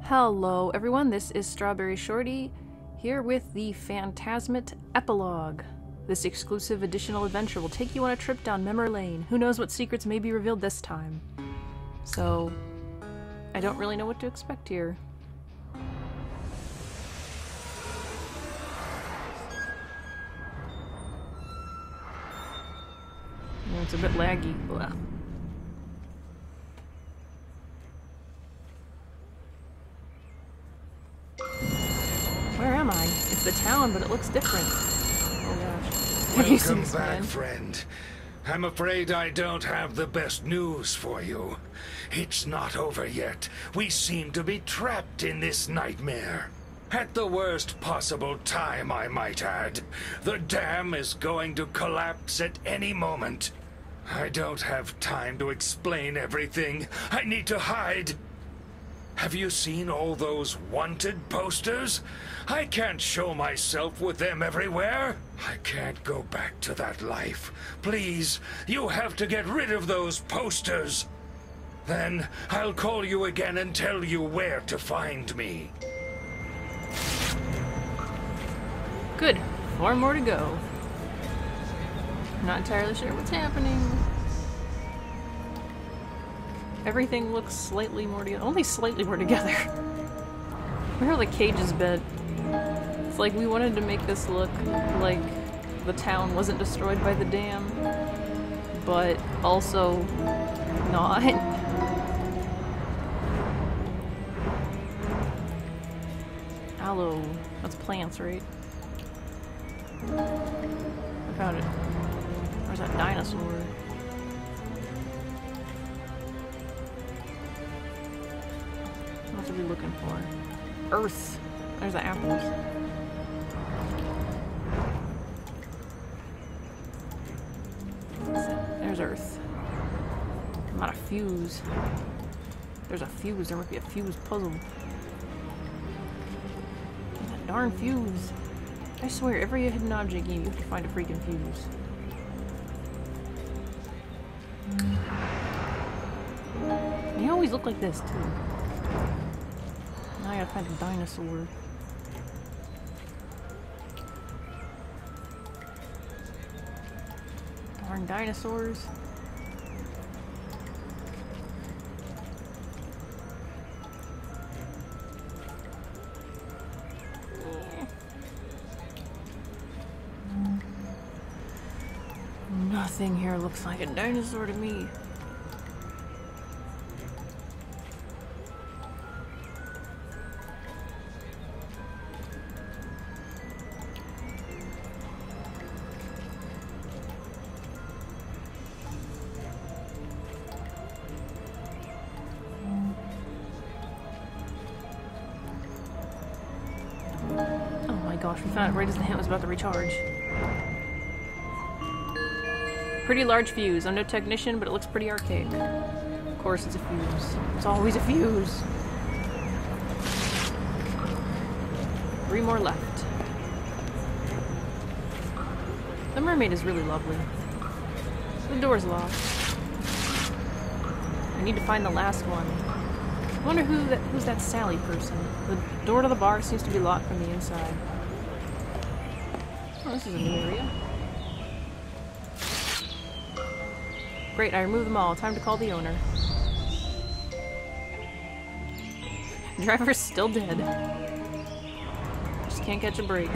Hello everyone, this is StrawberryShorty, here with the Phantasmat Epilogue. This exclusive additional adventure will take you on a trip down memory lane. Who knows what secrets may be revealed this time. So, I don't really know what to expect here. It's a bit laggy. Blah. Where am I? It's the town, but it looks different. Oh gosh. Welcome back, friend. I'm afraid I don't have the best news for you. It's not over yet. We seem to be trapped in this nightmare. At the worst possible time, I might add. The dam is going to collapse at any moment. I don't have time to explain everything. I need to hide. Have you seen all those wanted posters? I can't show myself with them everywhere. I can't go back to that life. Please, you have to get rid of those posters. Then I'll call you again and tell you where to find me. Good. 4 more to go. Not entirely sure what's happening. Everything looks slightly more together. Only slightly more together. Where are the cages bent? It's like we wanted to make this look like the town wasn't destroyed by the dam, but also not. Aloe. That's plants, right? I found it. Where's that dinosaur? What are we looking for? Earth. There's the apples. There's Earth. I'm out of fuse. There's a fuse. There might be a fuse puzzle. That darn fuse. I swear, every hidden object game you have to find a freaking fuse. They always look like this, too. Now I gotta find a dinosaur. Darn dinosaurs. Nothing here looks like a dinosaur to me. Oh my gosh, we found it right as the hint was about to recharge. Pretty large fuse. I'm no technician, but it looks pretty archaic. Of course it's a fuse. It's always a fuse. 3 more left. The mermaid is really lovely. The door's locked. I need to find the last one. I wonder who's that Sally person. The door to the bar seems to be locked from the inside. Oh, this is a new area. Great, I removed them all. Time to call the owner. Driver's still dead. Just can't catch a break.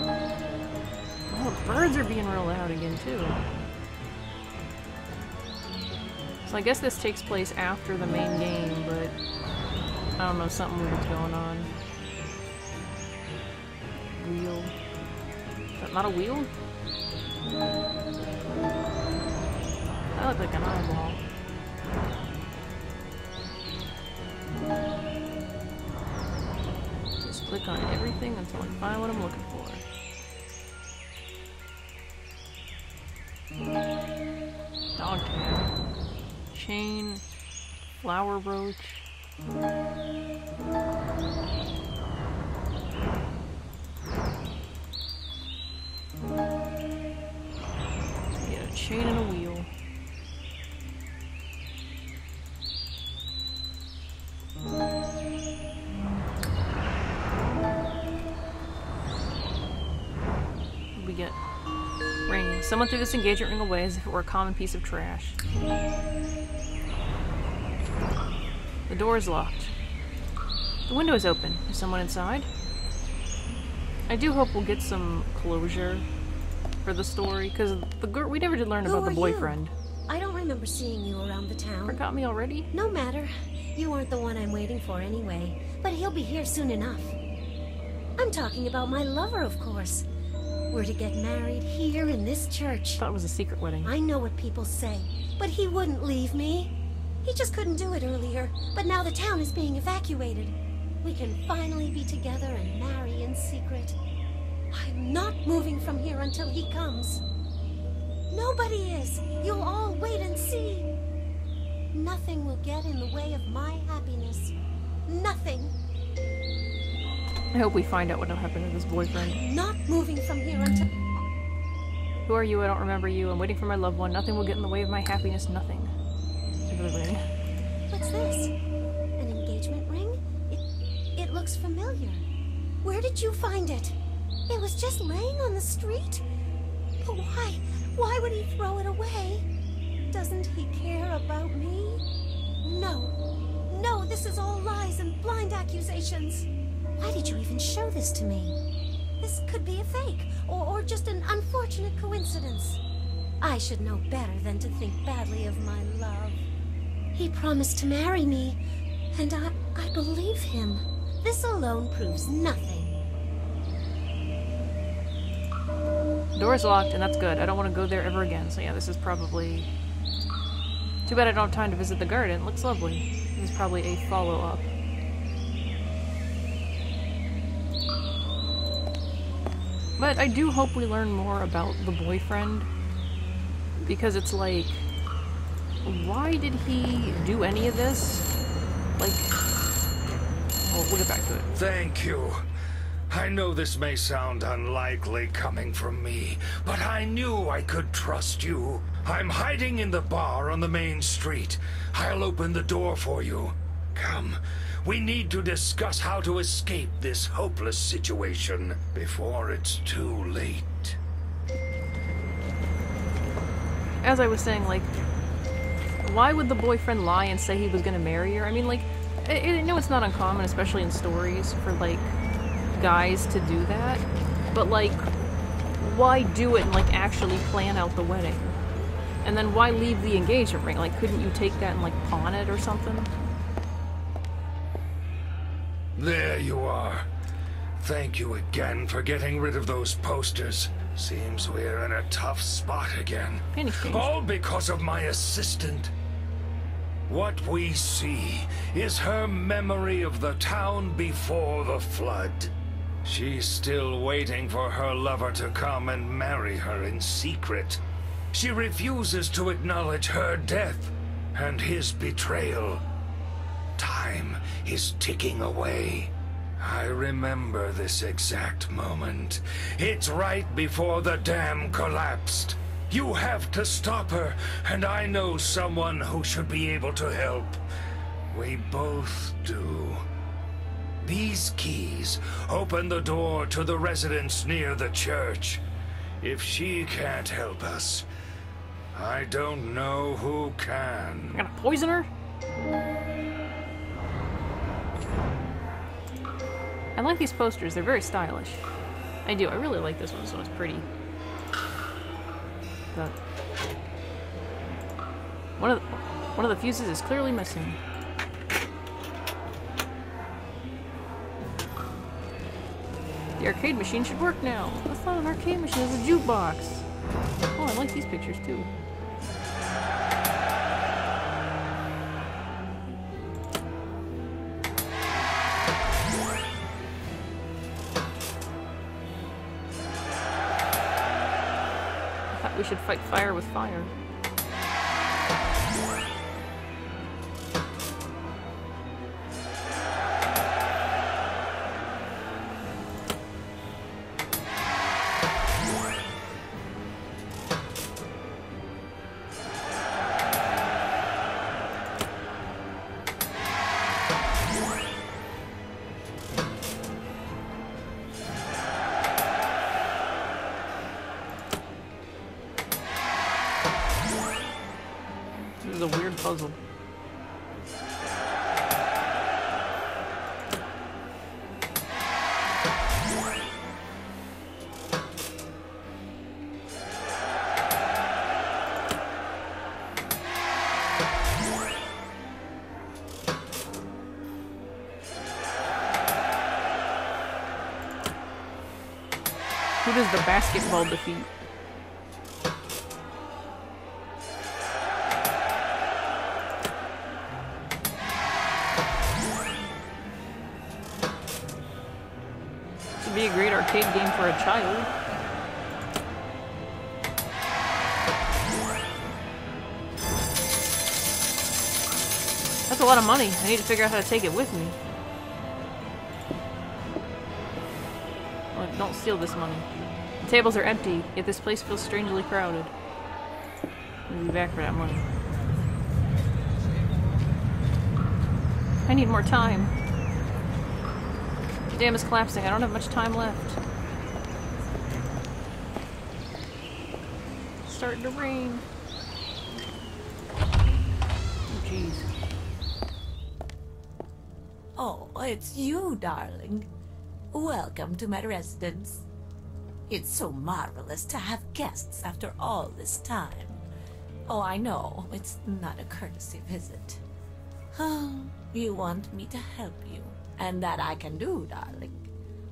Oh, the birds are being real loud again, too. So I guess this takes place after the main game, but I don't know, something weird's going on. Wheel. Is that not a wheel? That looked like an eyeball. Just click on everything until I find what I'm looking for. Dog tag. Chain. Flower brooch. Yeah, a chain and a wheel. Someone threw this engagement ring away as if it were a common piece of trash. The door is locked. The window is open. Is someone inside? I do hope we'll get some closure for the story, because the girl, we never did learn about the boyfriend. I don't remember seeing you around the town. Forgot me already? No matter. You aren't the one I'm waiting for anyway, but he'll be here soon enough. I'm talking about my lover, of course. We're to get married here in this church. Thought it was a secret wedding. I know what people say, but he wouldn't leave me. He just couldn't do it earlier, but now the town is being evacuated. We can finally be together and marry in secret. I'm not moving from here until he comes. Nobody is. You'll all wait and see. Nothing will get in the way of my happiness. Nothing. I hope we find out what happened to this boyfriend. I'm not moving from here until... Who are you? I don't remember you. I'm waiting for my loved one. Nothing will get in the way of my happiness. Nothing. Look at the ring. What's this? An engagement ring? It looks familiar. Where did you find it? It was just laying on the street? But why? Why would he throw it away? Doesn't he care about me? No. No, this is all lies and blind accusations. Why did you even show this to me? This could be a fake, or just an unfortunate coincidence. I should know better than to think badly of my love. He promised to marry me, and I believe him. This alone proves nothing. Door's locked, and that's good. I don't want to go there ever again. So yeah, this is probably... Too bad I don't have time to visit the garden. It looks lovely. This is probably a follow-up. But I do hope we learn more about the boyfriend. Because it's like... Why did he do any of this? Like... Oh, we'll get back to it. Thank you. I know this may sound unlikely coming from me, but I knew I could trust you. I'm hiding in the bar on the main street. I'll open the door for you. Come, we need to discuss how to escape this hopeless situation before it's too late. As I was saying, like, why would the boyfriend lie and say he was gonna marry her? I mean, like, I know it's not uncommon, especially in stories, for, like, guys to do that, but like, why do it and like actually plan out the wedding? And then why leave the engagement ring? Like, couldn't you take that and like pawn it or something? There you are. Thank you again for getting rid of those posters. Seems we're in a tough spot again. All because of my assistant. What we see is her memory of the town before the flood. She's still waiting for her lover to come and marry her in secret. She refuses to acknowledge her death and his betrayal. Time is ticking away. I remember this exact moment. It's right before the dam collapsed. You have to stop her, and I know someone who should be able to help. We both do. These keys open the door to the residence near the church. If she can't help us, I don't know who can. You're gonna poison her? I like these posters, they're very stylish. I do, I really like this one, so it's pretty. But one of the fuses is clearly missing. The arcade machine should work now. That's not an arcade machine, it's a jukebox. Oh, I like these pictures too. I thought we should fight fire with fire. Who does the basketball defeat? This would be a great arcade game for a child. That's a lot of money. I need to figure out how to take it with me. Oh, don't steal this money. The tables are empty, yet this place feels strangely crowded. I'll be back for that money. I need more time. The dam is collapsing. I don't have much time left. It's starting to rain. Oh, jeez. Oh, it's you, darling. Welcome to my residence. It's so marvelous to have guests after all this time. Oh, I know, it's not a courtesy visit. Oh, you want me to help you, and that I can do, darling.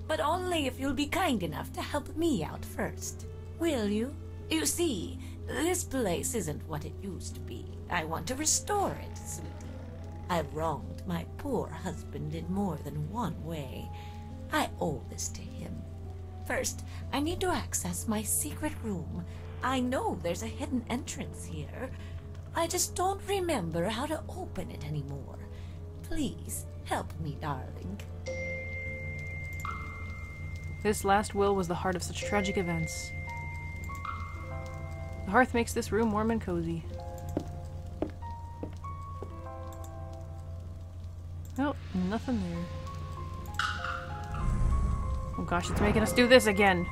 But only if you'll be kind enough to help me out first. Will you? You see, this place isn't what it used to be. I want to restore it, sweetie. I've wronged my poor husband in more than one way. I owe this to him. First, I need to access my secret room. I know there's a hidden entrance here. I just don't remember how to open it anymore. Please, help me, darling. This last will was the heart of such tragic events. The hearth makes this room warm and cozy. Oh, nothing there. Oh gosh, it's making us do this again.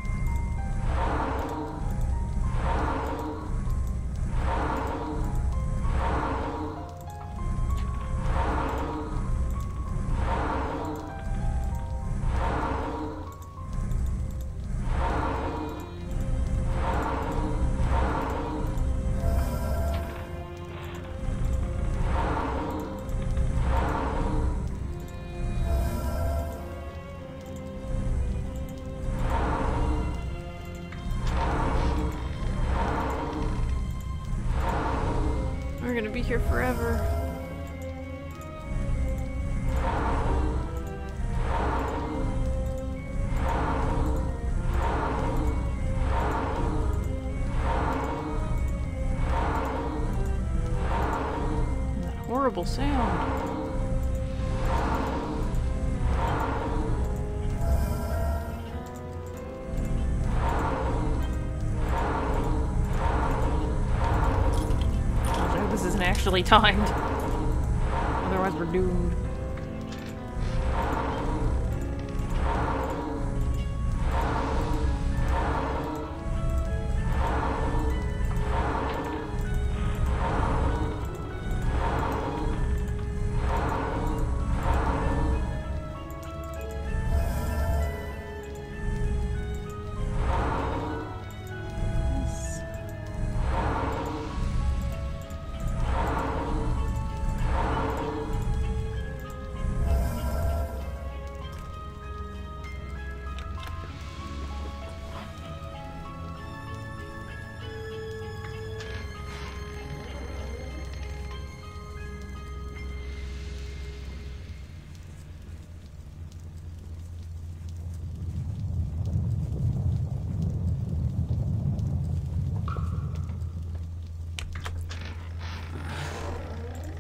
We're gonna be here forever. That horrible sound. This isn't actually timed. Otherwise we're doomed.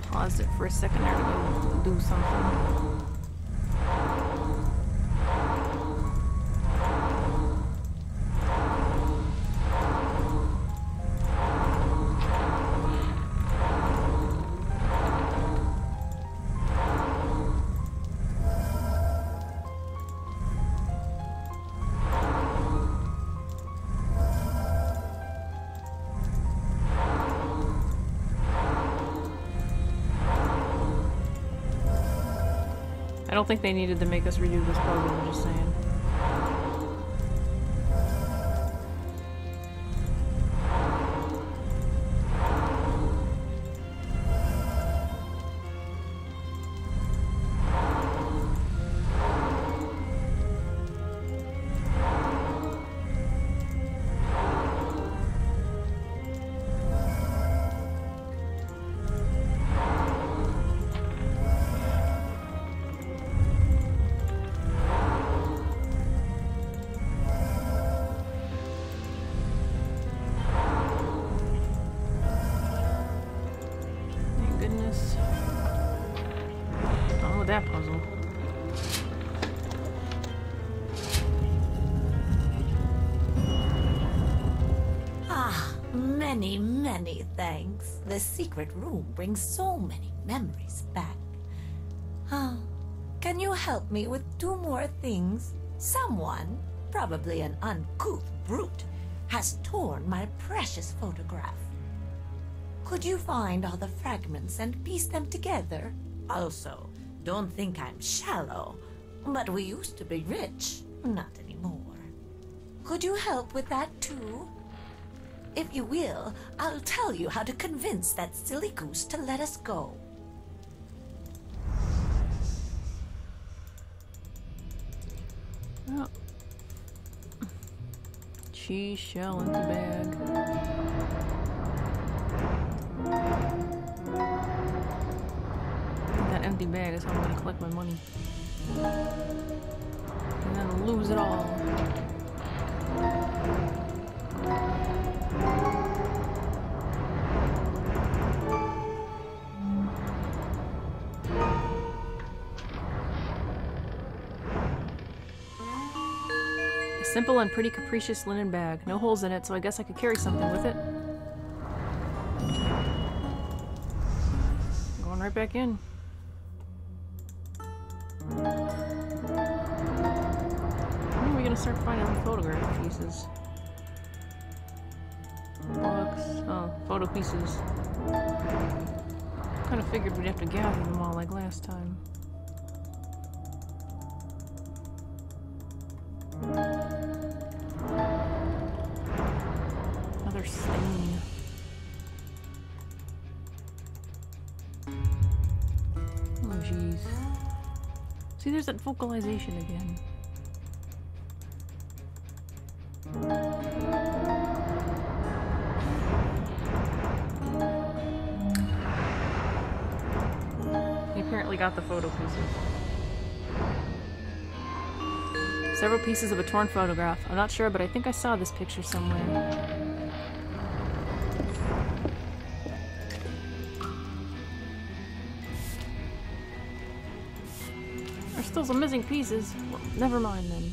Paused it for a second there to go do something. I don't think they needed to make us redo this puzzle, I'm just saying. that puzzle. Ah, many, many thanks. The secret room brings so many memories back. Ah, can you help me with 2 more things? Someone, probably an uncouth brute, has torn my precious photograph. Could you find all the fragments and piece them together? Also, don't think I'm shallow, but we used to be rich. Not anymore. Could you help with that too? If you will, I'll tell you how to convince that silly goose to let us go. Oh. Cheese shell empty bag. That empty bag is how I'm gonna collect my money. And then lose it all. A simple and pretty capricious linen bag. No holes in it, so I guess I could carry something with it. Going right back in. When are we gonna start finding the photograph pieces? Books. Oh, photo pieces. Kind of figured we'd have to gather them all like last time. Another stain. Oh jeez. See, there's that vocalization again. He apparently got the photo pieces. Several pieces of a torn photograph. I'm not sure, but I think I saw this picture somewhere. There's still some missing pieces. Well, never mind then.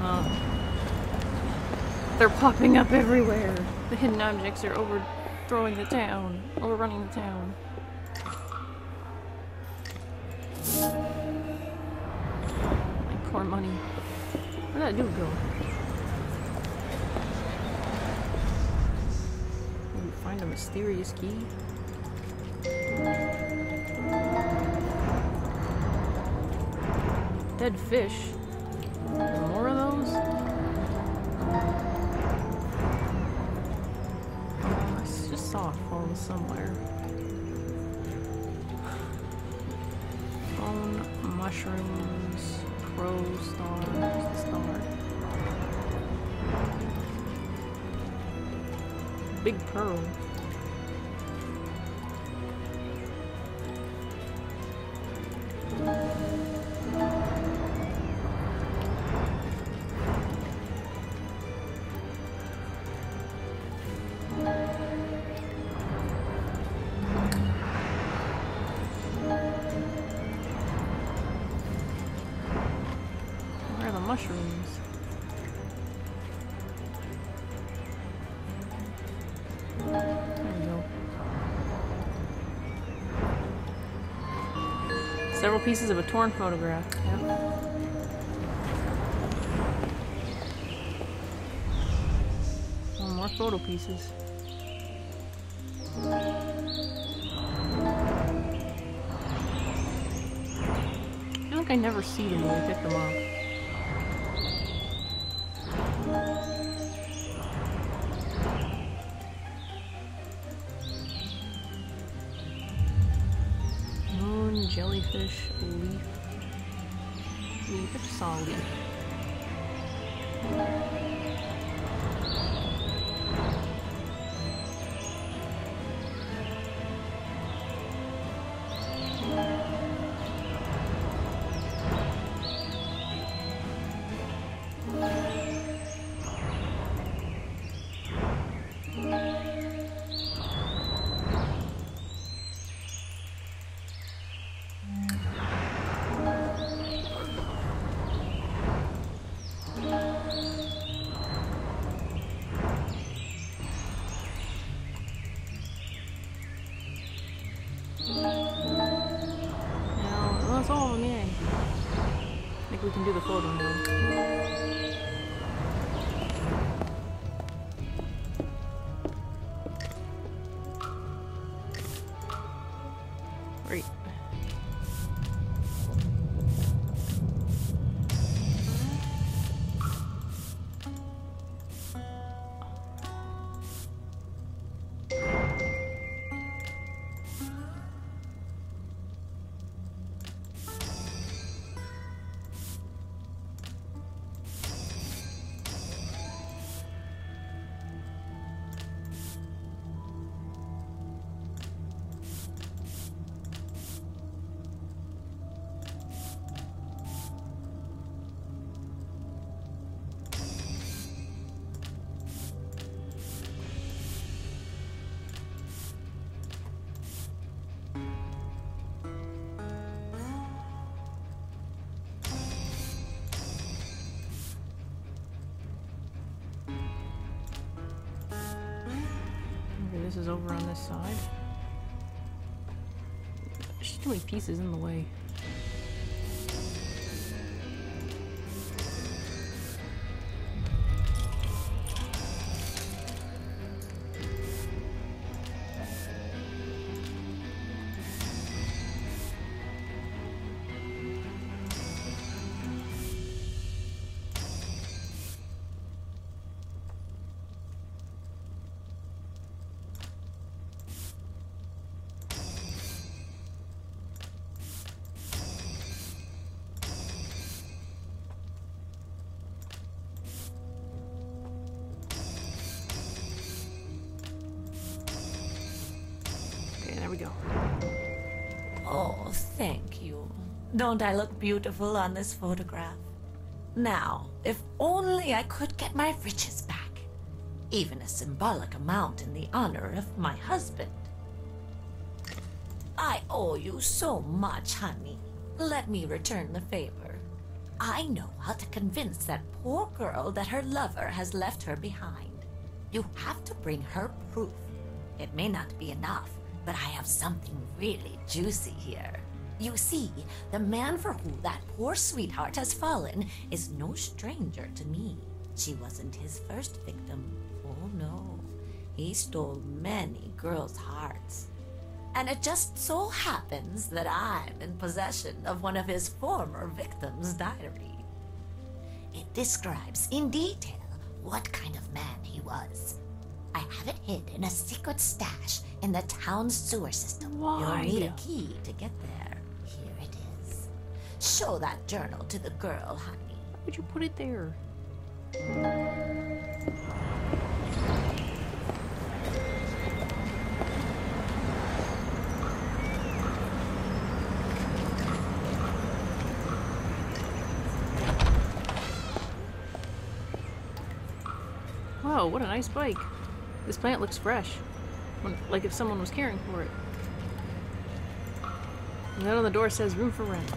Oh. They're popping up everywhere. The hidden objects are overthrowing the town. Overrunning the town. My poor money. Where'd that dude go? Maybe find a mysterious key? Dead fish. More of those? I just saw a phone somewhere. Phone, mushrooms, crow, star. Where's the star? Big pearl. Mushrooms. There we go. Several pieces of a torn photograph. Yeah. Oh, more photo pieces. I feel like I never see them when we pick them up. Jellyfish, leaf. Leaf, I just saw a leaf. Now, well, that's all of them, yay. I think we can do the photo now. Great. Okay, this is over on this side. There's too many pieces in the way. There we go. Oh, thank you. Don't I look beautiful on this photograph? Now, if only I could get my riches back. Even a symbolic amount in the honor of my husband. I owe you so much, honey. Let me return the favor. I know how to convince that poor girl that her lover has left her behind. You have to bring her proof. It may not be enough, but I have something really juicy here. You see, the man for whom that poor sweetheart has fallen is no stranger to me. She wasn't his first victim. Oh no, he stole many girls' hearts. And it just so happens that I'm in possession of one of his former victims' diary. It describes in detail what kind of man he was. I have it hid in a secret stash in the town's sewer system. Why? You'll need a key to get there. Here it is. Show that journal to the girl, honey. Why would you put it there? Whoa, what a nice bike. This plant looks fresh. Like if someone was caring for it. And then on the door says room for rent.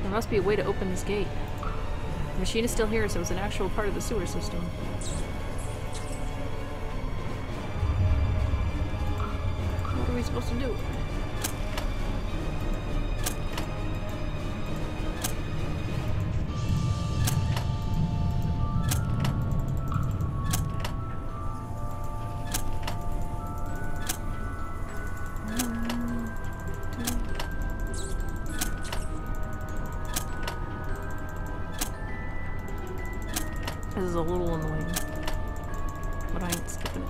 There must be a way to open this gate. The machine is still here, so it's an actual part of the sewer system. What are we supposed to do? This is a little annoying, but I ain't skipping it.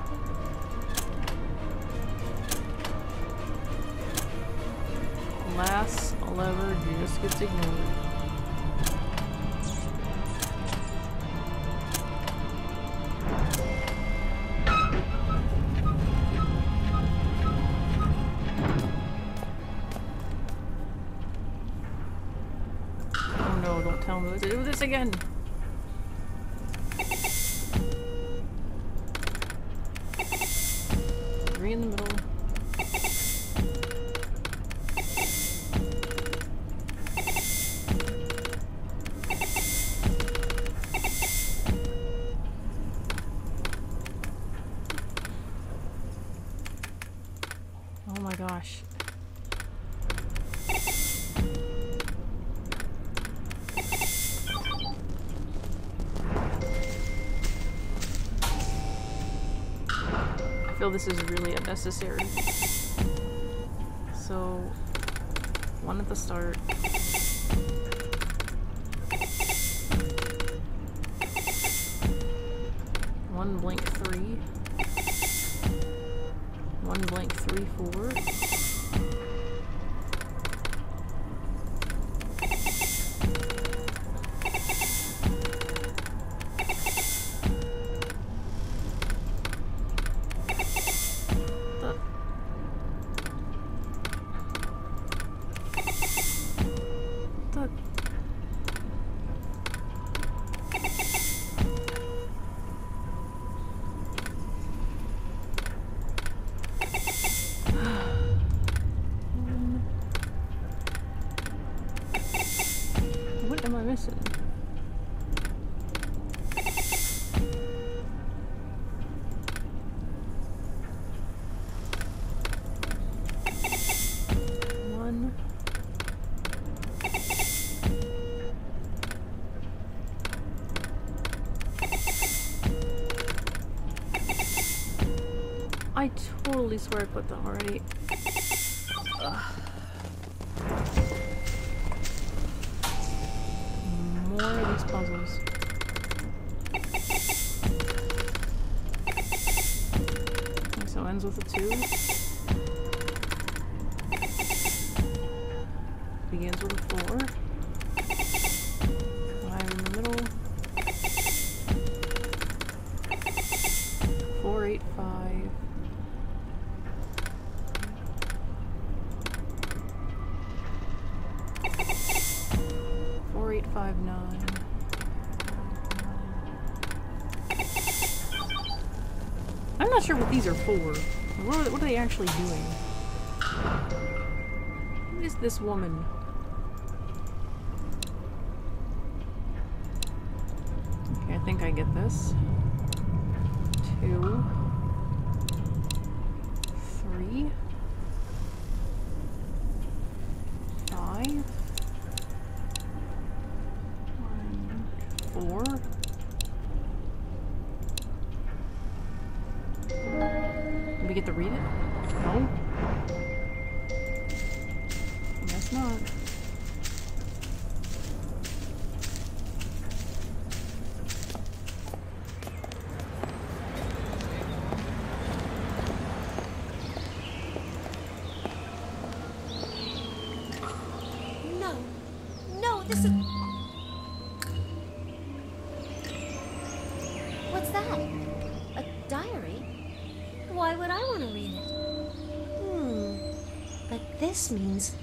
Last lever just gets ignored. Oh no, don't tell me to do this again! In the middle. gosh. I feel this is really unnecessary. So, one at the start. One blank 3. One blank 3, 4. What am I missing? One. I totally swear I put them already. Ugh. More of these puzzles. Okay, so it ends with a 2. Begins with a 4. 5 in the middle. 4, 8, 5. 4, 8, 5, 9. I'm not sure what these are for. What are they actually doing? Who is this woman? Okay, I think I get this. 2. 3. 5. 4. Did we get to read it? No? I guess not. No. No, this is... What's that? A diary? Why would I want to read it? But this means...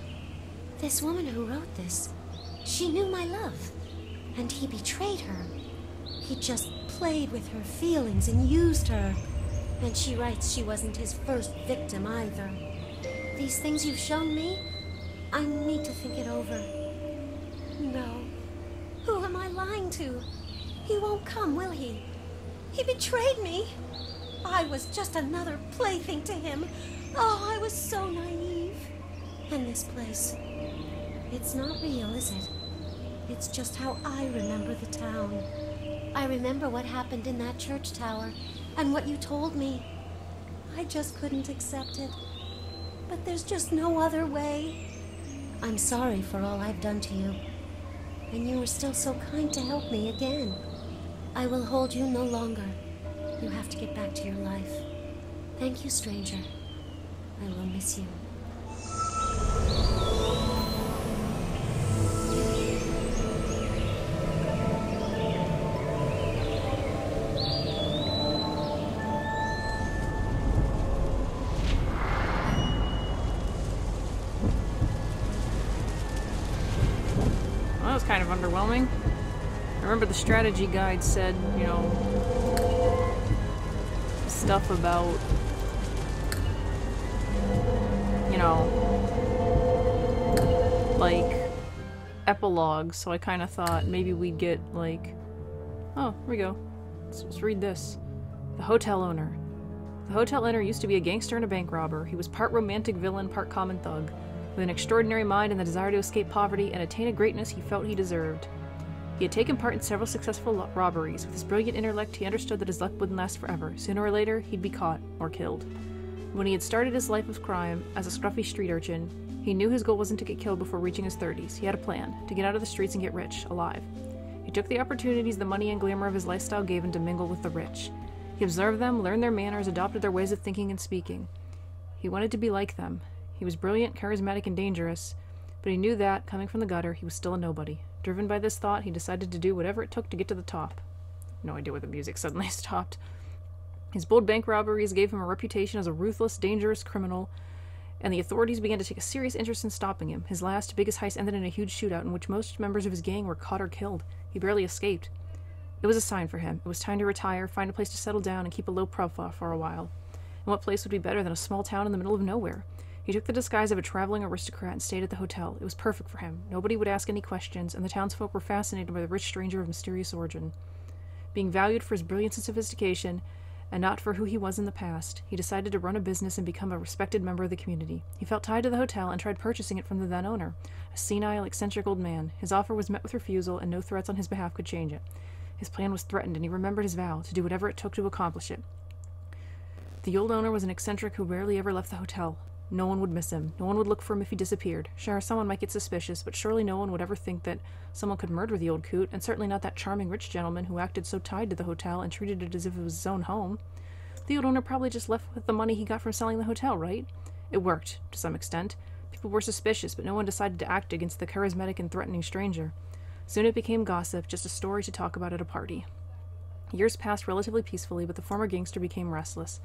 This woman who wrote this, she knew my love. And he betrayed her. He just played with her feelings and used her. And she writes she wasn't his first victim either. These things you've shown me, I need to think it over. No. Who am I lying to? He won't come, will he? He betrayed me. I was just another plaything to him. Oh, I was so naive. And this place, it's not real, is it? It's just how I remember the town. I remember what happened in that church tower and what you told me. I just couldn't accept it. But there's just no other way. I'm sorry for all I've done to you. And you were still so kind to help me again. I will hold you no longer. You have to get back to your life. Thank you, stranger. I will miss you. Well, that was kind of underwhelming. I remember the strategy guide said, you know, stuff about, you know, like, epilogues, so I kind of thought maybe we'd get, like, oh, here we go. Let's read this. The hotel owner. The hotel owner used to be a gangster and a bank robber. He was part romantic villain, part common thug, with an extraordinary mind and the desire to escape poverty and attain a greatness he felt he deserved. He had taken part in several successful robberies. With his brilliant intellect, he understood that his luck wouldn't last forever. Sooner or later, he'd be caught or killed. When he had started his life of crime as a scruffy street urchin, he knew his goal wasn't to get killed before reaching his 30s. He had a plan, to get out of the streets and get rich, alive. He took the opportunities the money and glamour of his lifestyle gave him to mingle with the rich. He observed them, learned their manners, adopted their ways of thinking and speaking. He wanted to be like them. He was brilliant, charismatic, and dangerous, but he knew that, coming from the gutter, he was still a nobody. Driven by this thought, he decided to do whatever it took to get to the top. No idea where the music suddenly stopped. His bold bank robberies gave him a reputation as a ruthless, dangerous criminal, and the authorities began to take a serious interest in stopping him. His last, biggest heist ended in a huge shootout in which most members of his gang were caught or killed. He barely escaped. It was a sign for him. It was time to retire, find a place to settle down, and keep a low profile for a while. And what place would be better than a small town in the middle of nowhere? He took the disguise of a traveling aristocrat and stayed at the hotel. It was perfect for him. Nobody would ask any questions, and the townsfolk were fascinated by the rich stranger of mysterious origin. Being valued for his brilliance and sophistication, and not for who he was in the past, he decided to run a business and become a respected member of the community. He felt tied to the hotel and tried purchasing it from the then owner, a senile, eccentric old man. His offer was met with refusal, and no threats on his behalf could change it. His plan was threatened, and he remembered his vow to do whatever it took to accomplish it. The old owner was an eccentric who rarely ever left the hotel. No one would miss him. No one would look for him if he disappeared. Sure, someone might get suspicious, but surely no one would ever think that someone could murder the old coot, and certainly not that charming rich gentleman who acted so tied to the hotel and treated it as if it was his own home. The old owner probably just left with the money he got from selling the hotel, right? It worked, to some extent. People were suspicious, but no one decided to act against the charismatic and threatening stranger. Soon it became gossip, just a story to talk about at a party. Years passed relatively peacefully, but the former gangster became restless.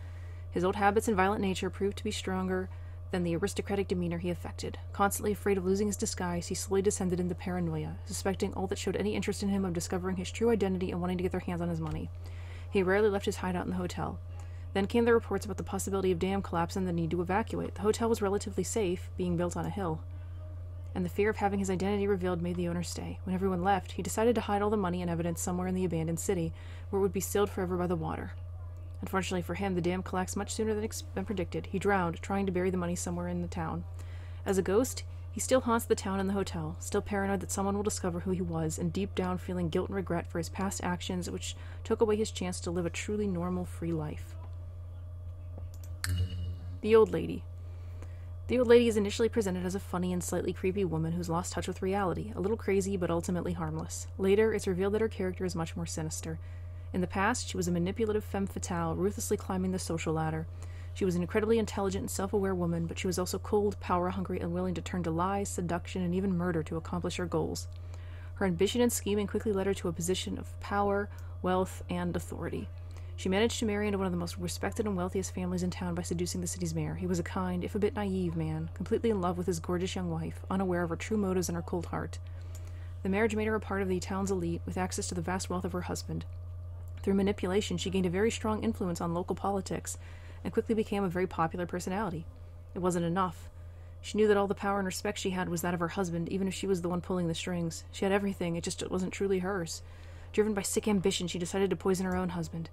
His old habits and violent nature proved to be stronger than the aristocratic demeanor he affected. Constantly afraid of losing his disguise, he slowly descended into paranoia, suspecting all that showed any interest in him of discovering his true identity and wanting to get their hands on his money. He rarely left his hideout in the hotel. Then came the reports about the possibility of dam collapse and the need to evacuate. The hotel was relatively safe, being built on a hill, and the fear of having his identity revealed made the owner stay. When everyone left, he decided to hide all the money and evidence somewhere in the abandoned city, where it would be sealed forever by the water. Unfortunately for him, the dam collapsed much sooner than predicted. He drowned, trying to bury the money somewhere in the town. As a ghost, he still haunts the town and the hotel, still paranoid that someone will discover who he was, and deep down feeling guilt and regret for his past actions, which took away his chance to live a truly normal, free life. The Old Lady. The Old Lady is initially presented as a funny and slightly creepy woman who's lost touch with reality, a little crazy but ultimately harmless. Later, it's revealed that her character is much more sinister. In the past, she was a manipulative femme fatale, ruthlessly climbing the social ladder. She was an incredibly intelligent and self-aware woman, but she was also cold, power-hungry, and willing to turn to lies, seduction, and even murder to accomplish her goals. Her ambition and scheming quickly led her to a position of power, wealth, and authority. She managed to marry into one of the most respected and wealthiest families in town by seducing the city's mayor. He was a kind, if a bit naive man, completely in love with his gorgeous young wife, unaware of her true motives and her cold heart. The marriage made her a part of the town's elite, with access to the vast wealth of her husband. Through manipulation, she gained a very strong influence on local politics, and quickly became a very popular personality. It wasn't enough. She knew that all the power and respect she had was that of her husband, even if she was the one pulling the strings. She had everything, it wasn't truly hers. Driven by sick ambition, she decided to poison her own husband.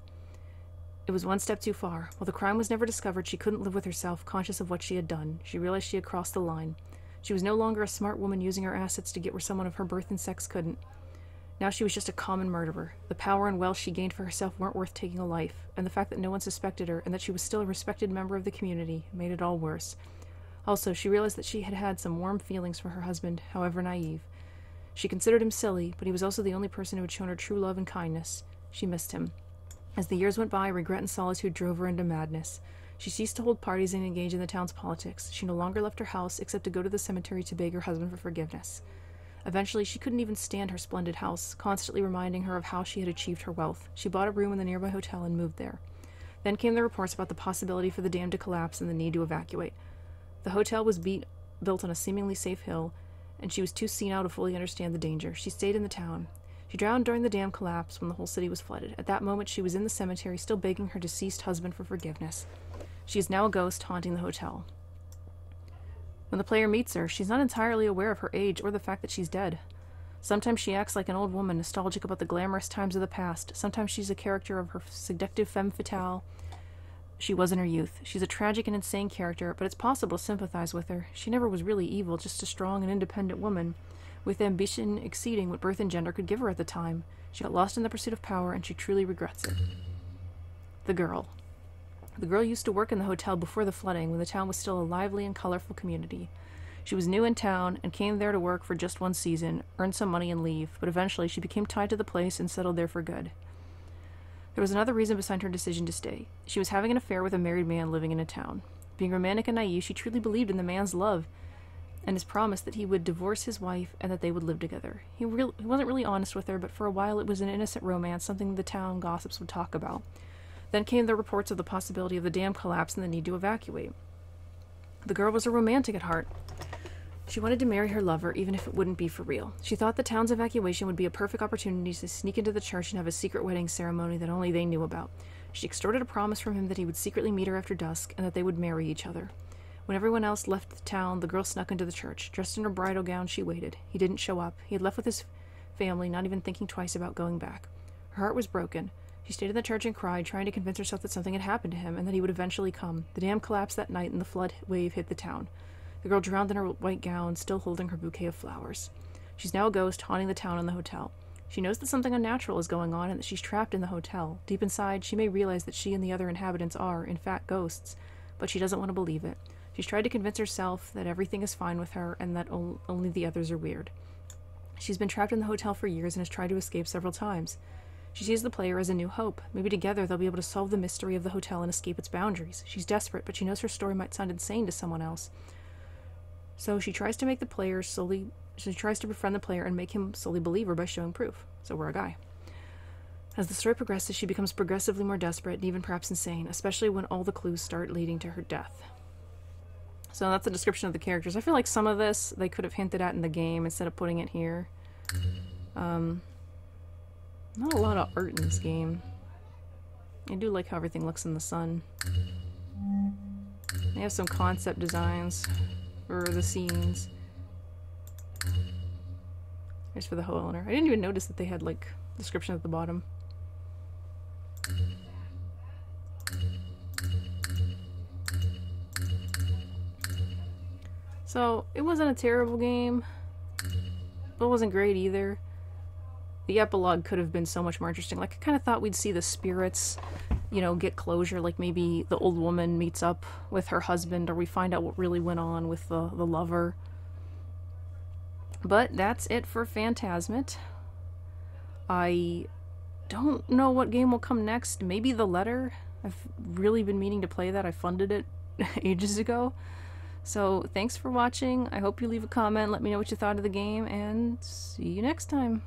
It was one step too far. While the crime was never discovered, she couldn't live with herself, conscious of what she had done. She realized she had crossed the line. She was no longer a smart woman using her assets to get where someone of her birth and sex couldn't. Now she was just a common murderer. The power and wealth she gained for herself weren't worth taking a life, and the fact that no one suspected her and that she was still a respected member of the community made it all worse. Also, she realized that she had had some warm feelings for her husband, however naive. She considered him silly, but he was also the only person who had shown her true love and kindness. She missed him. As the years went by, regret and solitude drove her into madness. She ceased to hold parties and engage in the town's politics. She no longer left her house except to go to the cemetery to beg her husband for forgiveness. Eventually, she couldn't even stand her splendid house, constantly reminding her of how she had achieved her wealth. She bought a room in the nearby hotel and moved there. Then came the reports about the possibility for the dam to collapse and the need to evacuate. The hotel was built on a seemingly safe hill, and she was too senile to fully understand the danger. She stayed in the town. She drowned during the dam collapse when the whole city was flooded. At that moment, she was in the cemetery, still begging her deceased husband for forgiveness. She is now a ghost haunting the hotel. When the player meets her, she's not entirely aware of her age or the fact that she's dead. Sometimes she acts like an old woman, nostalgic about the glamorous times of the past. Sometimes she's a character of her seductive femme fatale. she was in her youth. She's a tragic and insane character, but it's possible to sympathize with her. She never was really evil, just a strong and independent woman, with ambition exceeding what birth and gender could give her at the time. She got lost in the pursuit of power, and she truly regrets it. The girl. The girl used to work in the hotel before the flooding, when the town was still a lively and colorful community. She was new in town and came there to work for just one season, earn some money and leave, but eventually she became tied to the place and settled there for good. There was another reason behind her decision to stay. She was having an affair with a married man living in a town. Being romantic and naive, she truly believed in the man's love and his promise that he would divorce his wife and that they would live together. He wasn't really honest with her, but for a while it was an innocent romance, something the town gossips would talk about. Then came the reports of the possibility of the dam collapse and the need to evacuate. The girl was a romantic at heart. She wanted to marry her lover, even if it wouldn't be for real. She thought the town's evacuation would be a perfect opportunity to sneak into the church and have a secret wedding ceremony that only they knew about. She extorted a promise from him that he would secretly meet her after dusk and that they would marry each other. When everyone else left the town, the girl snuck into the church. Dressed in her bridal gown, she waited. He didn't show up. He had left with his family, not even thinking twice about going back. Her heart was broken. She stayed in the church and cried, trying to convince herself that something had happened to him and that he would eventually come. The dam collapsed that night and the flood wave hit the town. The girl drowned in her white gown, still holding her bouquet of flowers. She's now a ghost, haunting the town and the hotel. She knows that something unnatural is going on and that she's trapped in the hotel. Deep inside, she may realize that she and the other inhabitants are, in fact, ghosts, but she doesn't want to believe it. She's tried to convince herself that everything is fine with her and that only the others are weird. She's been trapped in the hotel for years and has tried to escape several times. She sees the player as a new hope. Maybe together they'll be able to solve the mystery of the hotel and escape its boundaries. She's desperate, but she knows her story might sound insane to someone else. So she tries to befriend the player and make him solely believe her by showing proof. So we're a guy. As the story progresses, she becomes progressively more desperate and even perhaps insane, especially when all the clues start leading to her death. So that's the description of the characters. I feel like some of this they could have hinted at in the game instead of putting it here. Not a lot of art in this game. I do like how everything looks in the sun. They have some concept designs for the scenes. Here's for the homeowner. I didn't even notice that they had, like, description at the bottom. So, it wasn't a terrible game, but it wasn't great either. The epilogue could have been so much more interesting. Like, I kind of thought we'd see the spirits, you know, get closure. Like, maybe the old woman meets up with her husband, or we find out what really went on with the lover. But that's it for Phantasmat. I don't know what game will come next. Maybe The Letter. I've really been meaning to play that. I funded it ages ago. So, thanks for watching. I hope you leave a comment, let me know what you thought of the game, and see you next time.